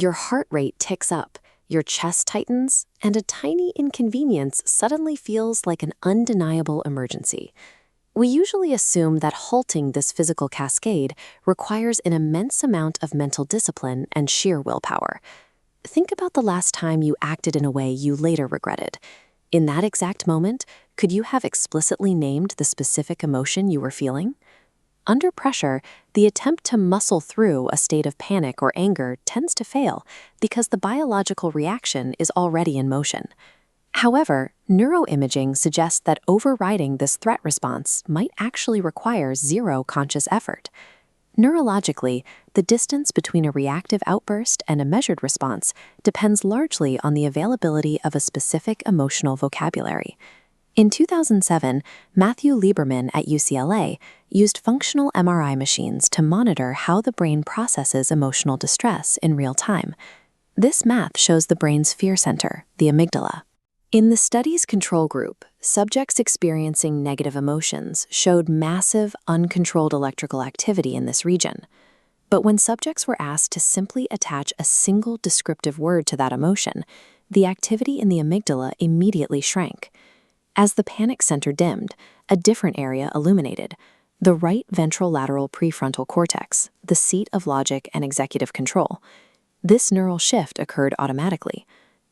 Your heart rate ticks up, your chest tightens, and a tiny inconvenience suddenly feels like an undeniable emergency. We usually assume that halting this physical cascade requires an immense amount of mental discipline and sheer willpower. Think about the last time you acted in a way you later regretted. In that exact moment, could you have explicitly named the specific emotion you were feeling? Under pressure, the attempt to muscle through a state of panic or anger tends to fail because the biological reaction is already in motion. However, neuroimaging suggests that overriding this threat response might actually require zero conscious effort. Neurologically, the distance between a reactive outburst and a measured response depends largely on the availability of a specific emotional vocabulary. In 2007, Matthew Lieberman at UCLA used functional MRI machines to monitor how the brain processes emotional distress in real time. This math shows the brain's fear center, the amygdala. In the study's control group, subjects experiencing negative emotions showed massive, uncontrolled electrical activity in this region. But when subjects were asked to simply attach a single descriptive word to that emotion, the activity in the amygdala immediately shrank. As the panic center dimmed, a different area illuminated: the right ventrolateral prefrontal cortex, the seat of logic and executive control. This neural shift occurred automatically.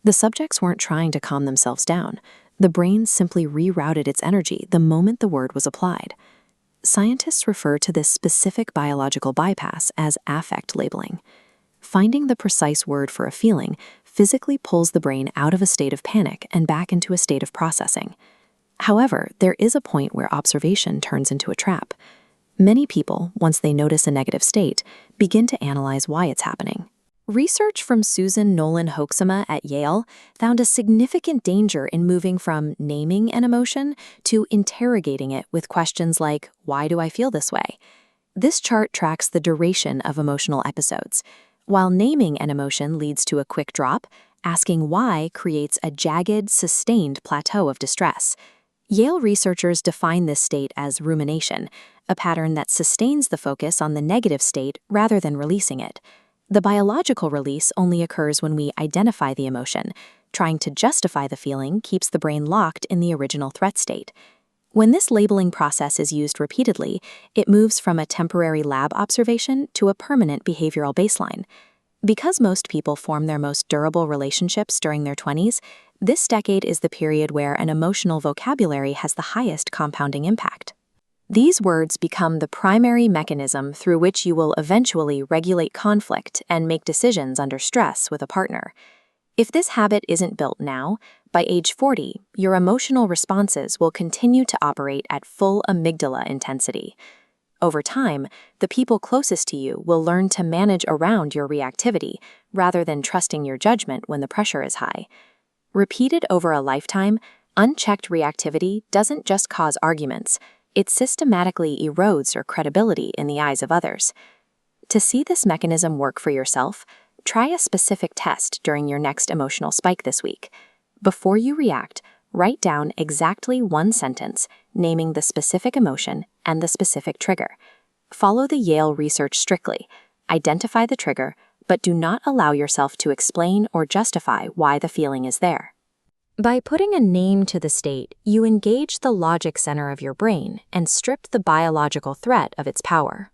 The subjects weren't trying to calm themselves down. The brain simply rerouted its energy the moment the word was applied. Scientists refer to this specific biological bypass as affect labeling. Finding the precise word for a feeling physically pulls the brain out of a state of panic and back into a state of processing. However, there is a point where observation turns into a trap. Many people, once they notice a negative state, begin to analyze why it's happening. Research from Susan Nolan-Hoeksema at Yale found a significant danger in moving from naming an emotion to interrogating it with questions like, "Why do I feel this way?" This chart tracks the duration of emotional episodes. While naming an emotion leads to a quick drop, asking why creates a jagged, sustained plateau of distress. Yale researchers define this state as rumination, a pattern that sustains the focus on the negative state rather than releasing it. The biological release only occurs when we identify the emotion. Trying to justify the feeling keeps the brain locked in the original threat state. When this labeling process is used repeatedly, it moves from a temporary lab observation to a permanent behavioral baseline. Because most people form their most durable relationships during their 20s, this decade is the period where an emotional vocabulary has the highest compounding impact. These words become the primary mechanism through which you will eventually regulate conflict and make decisions under stress with a partner. If this habit isn't built now, by age 40, your emotional responses will continue to operate at full amygdala intensity. Over time, the people closest to you will learn to manage around your reactivity rather than trusting your judgment when the pressure is high. Repeated over a lifetime, unchecked reactivity doesn't just cause arguments, it systematically erodes your credibility in the eyes of others. To see this mechanism work for yourself, try a specific test during your next emotional spike this week. Before you react, write down exactly one sentence, naming the specific emotion and the specific trigger. Follow the Yale research strictly. Identify the trigger, but do not allow yourself to explain or justify why the feeling is there. By putting a name to the state, you engage the logic center of your brain and strip the biological threat of its power.